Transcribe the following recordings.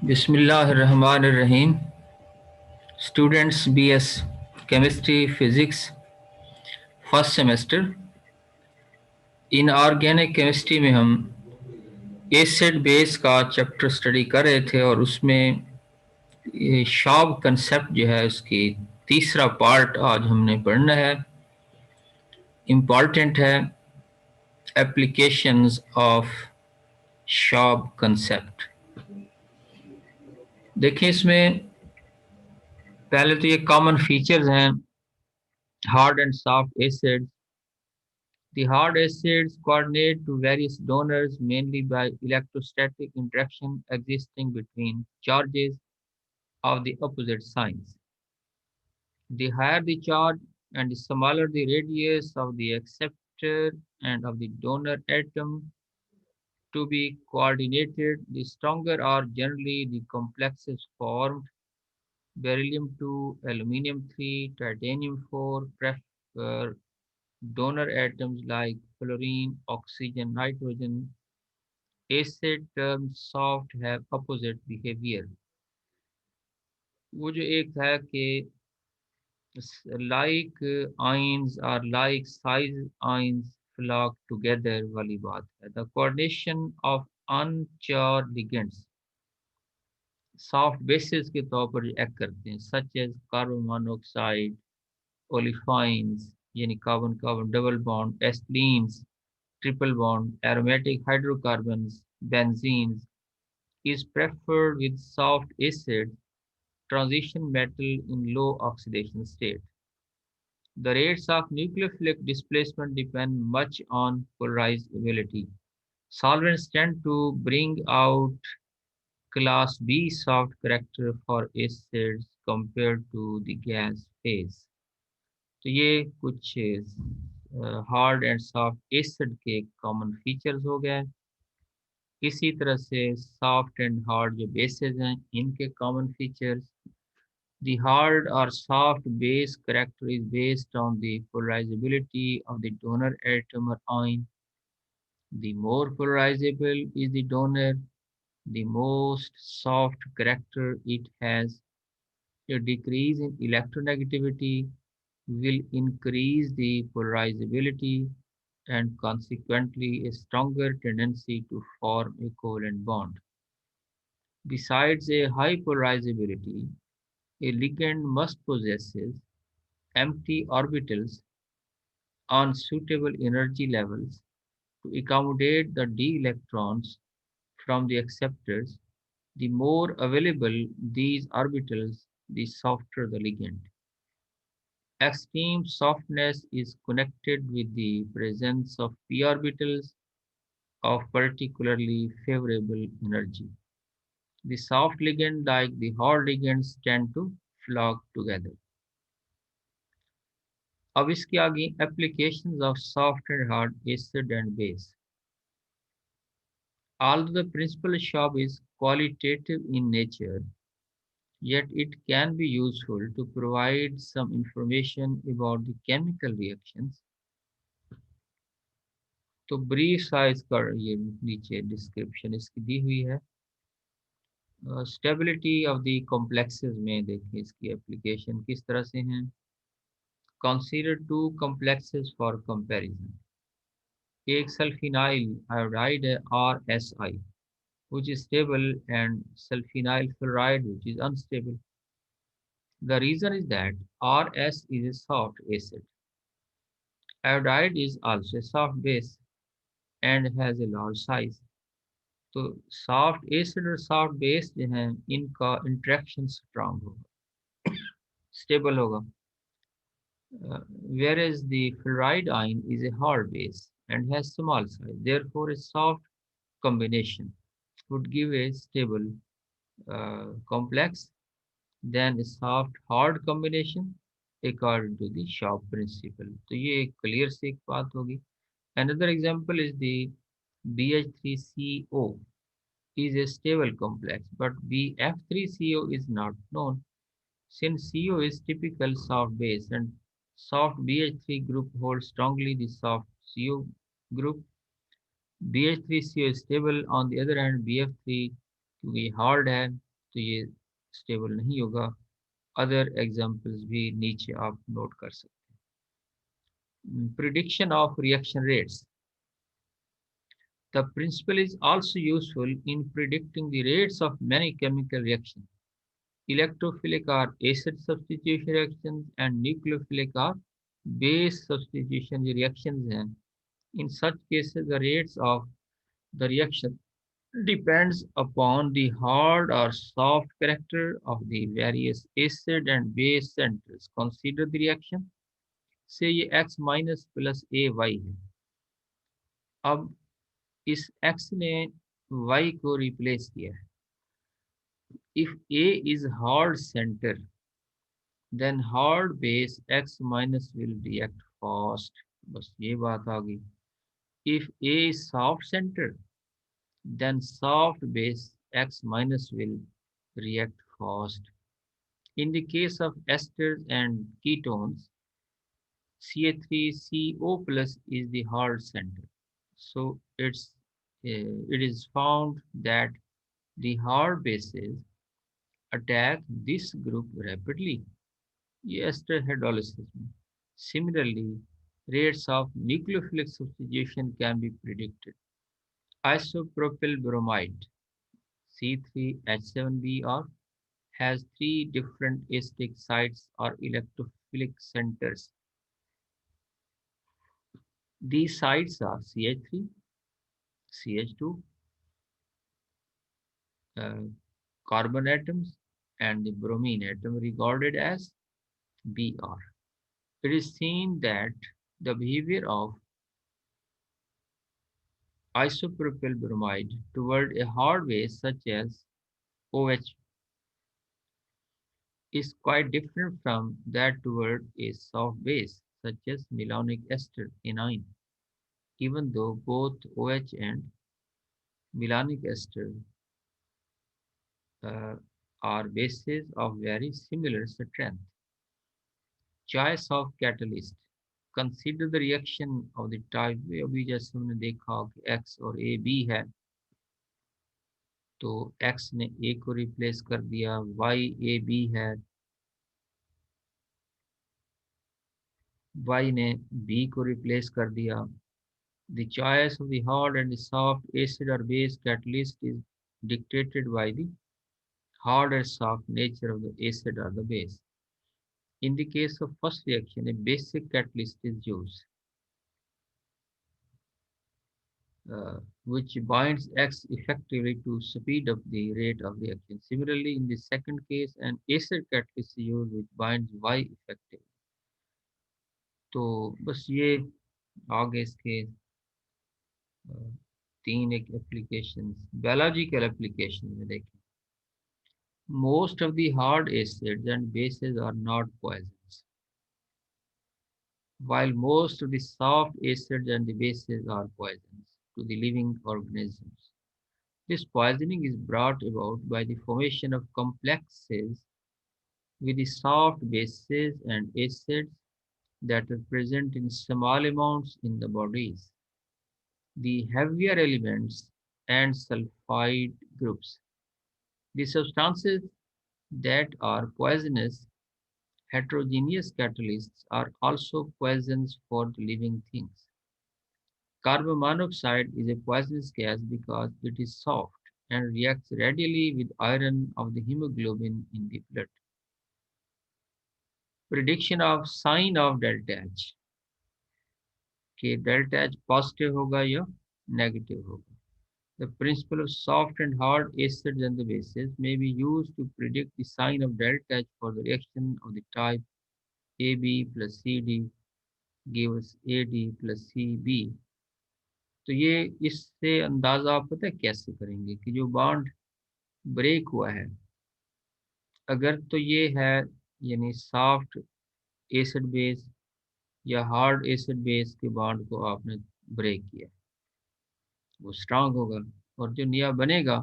बिस्मिल्लाहिर्रहमानिर्रहीम। Students BS chemistry physics first semester. Inorganic chemistry में हम एसिड बेस का चैप्टर स्टडी कर रहे थे और उसमें ये शॉब कंसेप्ट जो है उसकी तीसरा पार्ट आज हमने पढ़ना है। इम्पॉर्टेंट है एप्लीकेशंस ऑफ शॉब कंसेप्ट। देखिए इसमें पहले तो ये कॉमन फीचर्स हैं hard and soft acid. The hard acids coordinate to various donors mainly by electrostatic interaction existing between charges of the opposite signs. The higher the charge and the smaller the radius of the acceptor and of the donor atom to be coordinated, the stronger are generally the complexes formed. Beryllium 2, aluminium 3, titanium 4 prefer donor atoms like fluorine, oxygen, nitrogen. Acid terms soft have opposite behavior। वो जो एक है कि like ions or like size ions flock together वाली बात है। The coordination of uncharged ligands soft bases के तौर पर एक्ट करते हैं such as carbon monoxide, olefins यानी कार्बन कार्बन डबल बॉन्ड, एस्टीन्स triple bond, aromatic hydrocarbons, benzenes is preferred with soft acid transition metal in low oxidation state. The rates of nucleophilic displacement depend much on polarizability. Solvents tend to bring out class B soft character for acids compared to the gas phase। तो ये कुछ hard and soft acid के common features हो गए। इसी तरह से soft and hard जो बेसेस हैं इनके common features. The hard or soft base character is based on the polarizability of the donor atom or ion. The more polarizable is the donor, the most soft character it has. A decrease in electronegativity will increase the polarizability and consequently a stronger tendency to form a covalent bond. Besides a high polarizability, a ligand must possess empty orbitals on suitable energy levels to accommodate the d electrons from the acceptors. The more available these orbitals, the softer the ligand. Extreme softness is connected with the presence of p orbitals of particularly favorable energy. The soft ligand, like the hard ligands, tend to flock together. अब इसके आगे applications of soft and hard acid and base। Although the principal shop is qualitative in nature, yet it can be useful to provide some information about the chemical reactions। तो brief size का ये नीचे description इसकी दी हुई है। Stability of the complexes में देखिए इसकी एप्लीकेशन किस तरह से हैं। Consider two complexes for comparison. एक सल्फिनाइल आयोडाइड है RSI which is stable and sulfinyl fluoride which is unstable। The reason is that RS is a soft acid. Iodide is also a soft base and has a large size। तो soft acid और soft base जो हैं इनका interaction strong होगा, stable होगा। whereas the fluoride ion is a hard base and has small size, therefore a soft combination would give a stable complex than a soft hard combination according to the Shop principle। तो ये एक clear सी एक बात होगी। Another example is the BH3CO is a stable complex, but BF3CO is not known. Since CO is typical soft base and soft BH3 group holds strongly the soft CO group, BH3CO is stable। On the other hand, BF3 क्योंकि hard है तो ये stable नहीं होगा। Other examples भी नीचे आप note कर सकते हैं। Prediction of reaction rates. The principle is also useful in predicting the rates of many chemical reactions. Electrophilic are acid substitution reactions and nucleophilic are base substitution reactions. And in such cases, the rates of the reaction depends upon the hard or soft character of the various acid and base centers. Consider the reaction. say ये x minus plus a y है। अब इस x ने y को replace किया है। If A is hard center, then hard base x minus will react fast. बस ये बात आ गई। If A is soft center, then soft base x minus will react fast. In the case of esters and ketones, Ca3CO plus is the hard center. So it is found that the hard bases attack this group rapidly. ये ester hydrolysis में। Similarly, rates of nucleophilic substitution can be predicted. Isopropyl bromide C3H7Br has three different acidic sites or electrophilic centers. These sites are CH3, CH2, uh, carbon atoms, and the bromine atom regarded as Br. It is seen that the behavior of isopropyl bromide toward a hard base such as OH is quite different from that toward a soft base such as malonic ester anion, even though both OH and malonic ester uh, are bases of very similar strength. Choice of catalyst. Consider the reaction of the type अभी जैसे हमने देखा कि X और A B है, तो X ने A को रिप्लेस कर दिया, Y A B है, Y ने B को रिप्लेस कर दिया। The choice of the hard and the soft acid or base catalyst is dictated by the hard and soft nature of the acid or the base. In the case of first reaction, a basic catalyst is used, which binds X effectively to speed up the rate of reaction. Similarly, in the second case, an acid catalyst is used which binds Y effectively. तो बस ये आगे इसके तीन एक applications biological application में देखें। Most of the hard acids and bases are not poisons, while most of the soft acids and the bases are poisons to the living organisms. This poisoning is brought about by the formation of complexes with the soft bases and acids that are present in small amounts in the bodies. The heavier elements and sulfide groups. The substances that are poisonous heterogeneous catalysts are also poisons for the living things. Carbon monoxide is a poisonous gas because it is soft and reacts readily with iron of the hemoglobin in the blood. Prediction of sign of delta H कि delta H positive होगा या negative होगा. The principle of soft and hard acids and the bases may be used to predict the sign of delta H for the reaction of the type AB plus CD gives AD plus CB. तो ये इससे अंदाजा आप पता है कैसे करेंगे कि जो बॉन्ड ब्रेक हुआ है, अगर तो ये है यानी सॉफ्ट एसिड बेस या हार्ड एसिड बेस के बॉन्ड को आपने ब्रेक किया, वो स्ट्रांग होगा, और जो नया बनेगा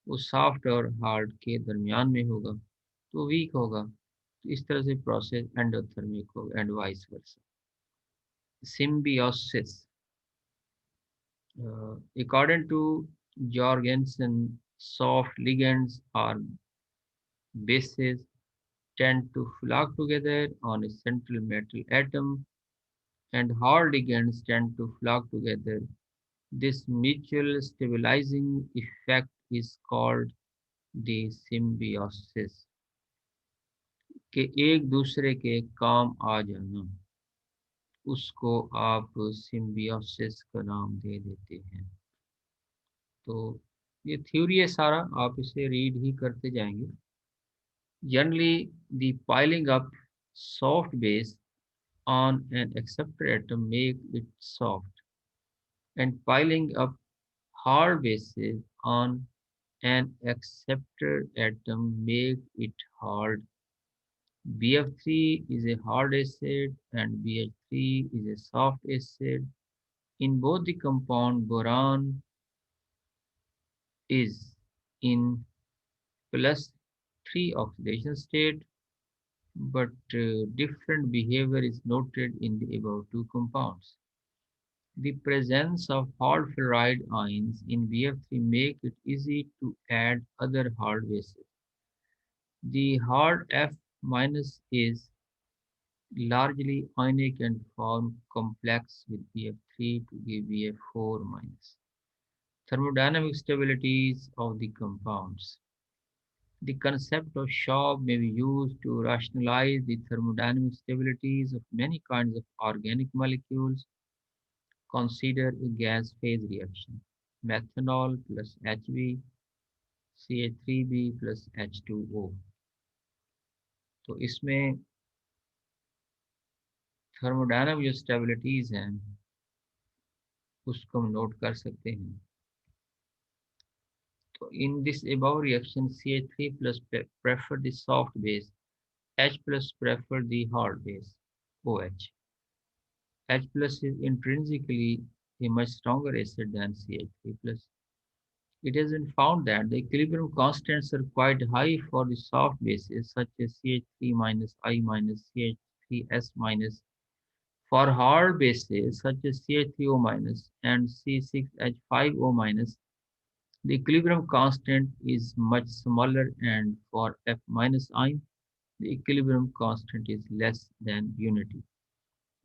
वो सॉफ्ट और हार्ड के दरमियान में होगा तो वीक होगा। तो इस तरह से प्रोसेस एंडोथर्मिक होगा and vice versa. Symbiosis according to Jorgensen, soft ligands are bases tend to flock together on a central metal atom, and hard ligands tend to flock together. This mutual stabilizing effect is called the symbiosis कि एक दूसरे के काम आ जाना, उसको आप symbiosis का नाम दे देते हैं। तो ये थ्योरी है सारा, आप इसे रीड ही करते जाएंगे। Generally, the piling up soft base on an acceptor atom make it soft, and piling up hard bases on an acceptor atom make it hard. BF3 is a hard acid and BH3 is a soft acid. In both the compound, boron is in plus 3 oxidation state, but different behavior is noted in the above two compounds. The presence of hard fluoride ions in BF3 make it easy to add other hard bases. The hard F minus is largely ionic and form complex with BF3 to give BF4 minus. Thermodynamic stabilities of the compounds. The concept of Shaw may be used to rationalize the thermodynamic stabilities of many kinds of organic molecules. Consider a gas phase reaction. Methanol plus HB, CH3B plus H2O. तो इसमें thermodynamic जो stabilities हैं उसको हम note कर सकते हैं। तो in this above reaction CH3 plus prefer the soft base, H plus prefer the hard base, OH. H plus is intrinsically a much stronger acid than CH3 plus. It has been found that the equilibrium constants are quite high for the soft bases such as CH3 minus I minus CH3S minus. For hard bases such as CH3O minus and C6H5O minus, the equilibrium constant is much smaller, and for F minus ion, the equilibrium constant is less than unity.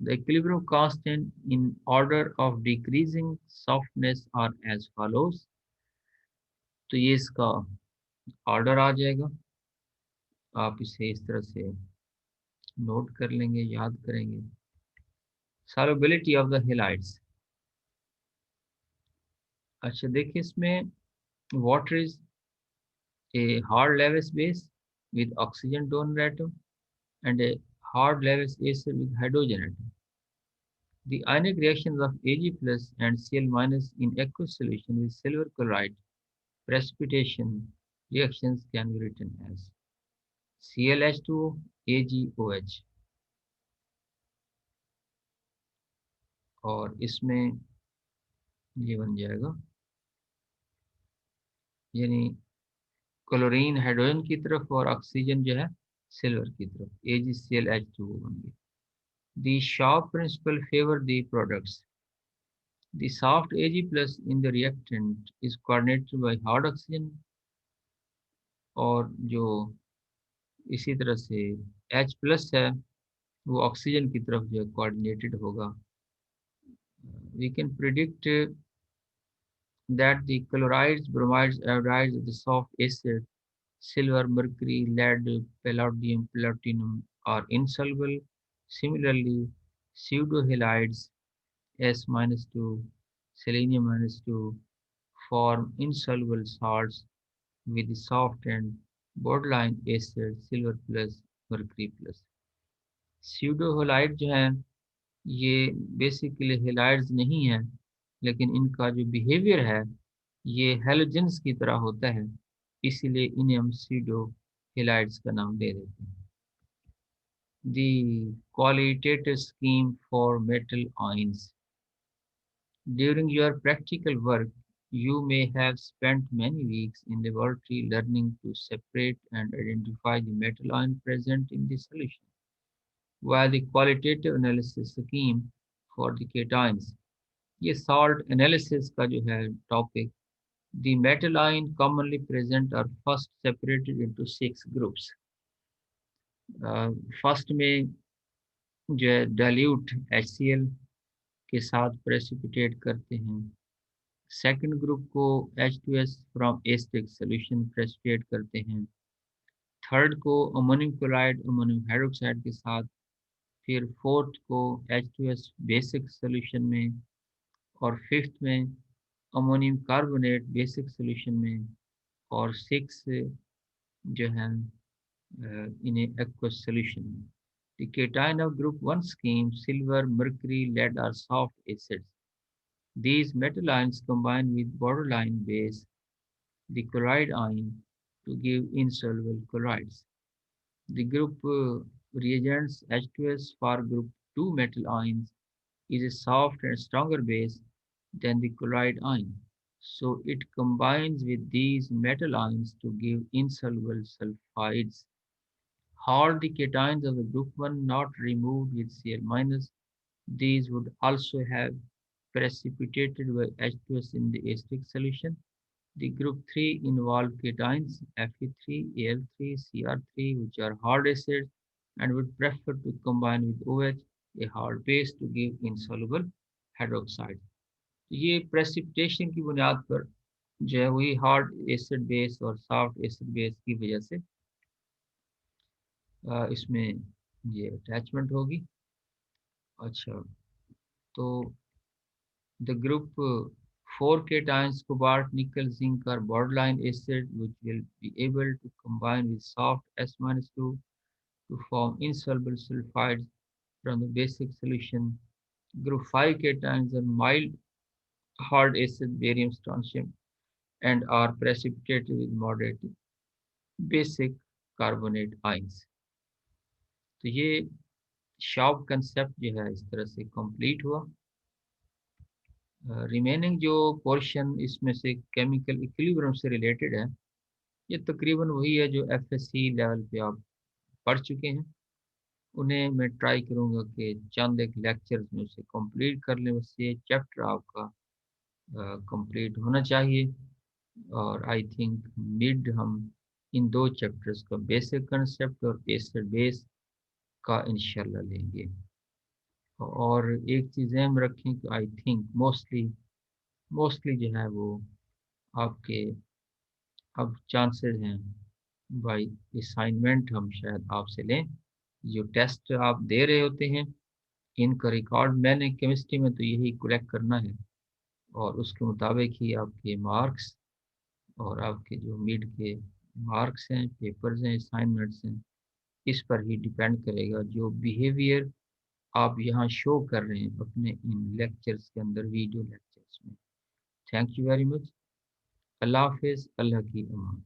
The equilibrium constant in order of decreasing softness are as follows. तो ये इसका order आ जाएगा, आप इसे इस तरह से note कर लेंगे, याद करेंगे। Solubility of the halides. अच्छा देखिए इसमें water is a hard Lewis base with oxygen donor atom and a hard Lewis acid with hydrogen atom. The ionic reactions of Ag plus and Cl minus in aqueous solution with silver chloride precipitation reactions can be written as ClH2O AgOH, और इसमें ये बन जाएगा यानी chlorine hydrogen की तरफ और oxygen जो है सिल्वर की तरफ, AgClH2O बन गया। The Shaw principle favor the products. The soft Ag plus in the reactant is coordinated by hard oxygen, और जो इसी तरह से H plus है वो ऑक्सीजन की तरफ जो है coordinated होगा। We can predict that the chlorides, bromides, iodides of the soft acid, silver, mercury, lead, palladium, platinum are insoluble. Similarly, pseudohalides S minus 2, selenium minus 2 form insoluble salts with the soft and borderline acid silver plus mercury plus. Pseudohalide जो हैं ये basically halides नहीं है, लेकिन इनका जो behaviour है ये हेलोजेंस की तरह होता है, इसीलिए इन्हें हम स्यूडो हेलाइड्स का नाम दे देते हैं। The qualitative scheme for metal ions. During your practical work, you may have spent many weeks in laboratory learning to separate and identify the metal ion present in the solution, while the qualitative analysis scheme for the cations. ये salt analysis का जो है topic The metal ion commonly present are first separated into 6 groups. First में जो है dilute HCl के साथ precipitate करते हैं। सेकंड ग्रुप को H2S from acidic solution precipitate करते हैं। थर्ड को अमोनियम क्लोराइड अमोनियम हाइड्रोक्साइड के साथ, फिर फोर्थ को H2S बेसिक सॉल्यूशन में, और फिफ्थ में अमोनियम कार्बोनेट बेसिक सॉल्यूशन में, और सिक्स जो है in a aqueous solution. The cation of group 1 scheme, silver, mercury, lead are soft acids. These metal ions combine with borderline base, the chloride ion, to give insoluble chlorides. The group reagents H2S for group 2 metal ions is a soft and stronger base than the chloride ion. So it combines with these metal ions to give insoluble sulfides. All the cations of the group 1 not removed with Cl minus, these would also have precipitated by H2S in the acidic solution. The group 3 involve cations Fe3, Al3, Cr3, which are hard acids and would prefer to combine with OH, a hard base, to give insoluble hydroxide. ये precipitation की बुनियाद पर जो है वही hard acid base और soft acid base की वजह से इसमें ये अटैचमेंट होगी। अच्छा, तो the group 4 cations cobalt, nickel, zinc are borderline acid which will be able to combine with soft S-2 to form insoluble sulfides from the basic solution. Group 5 cations are mild hard acid barium strontium and are precipitated with moderate basic carbonate ions. तो ये short concept जो है इस तरह से complete हुआ। Remaining जो portion इसमें से केमिकल इक्विलिब्रियम से रिलेटेड है, ये तकरीबन वही है जो FSC लेवल पे आप पढ़ चुके हैं। उन्हें मैं ट्राई करूँगा कि चंद एक लेक्चर्स में उसे कंप्लीट कर लें, बस ये चैप्टर आपका कंप्लीट होना चाहिए। और आई थिंक मिड हम इन 2 चैप्टर्स का बेसिक कंसेप्ट और एसिड बेस का इंशाल्लाह लेंगे। और एक चीज़ हम रखें कि आई थिंक मोस्टली जो है वो आपके अब चांसेस हैं भाई असाइनमेंट हम शायद आपसे लें। जो टेस्ट आप दे रहे होते हैं इनका रिकॉर्ड मैंने केमिस्ट्री में तो यही कलेक्ट करना है, और उसके मुताबिक ही आपके मार्क्स और आपके जो मिड के मार्क्स हैं, पेपर्स हैं, असाइनमेंट्स हैं, इस पर ही डिपेंड करेगा जो बिहेवियर आप यहाँ शो कर रहे हैं अपने इन लेक्चर्स के अंदर, वीडियो लेक्चर्स में। Thank you very much. Allah हाफिज़, अल्लाह की अमान।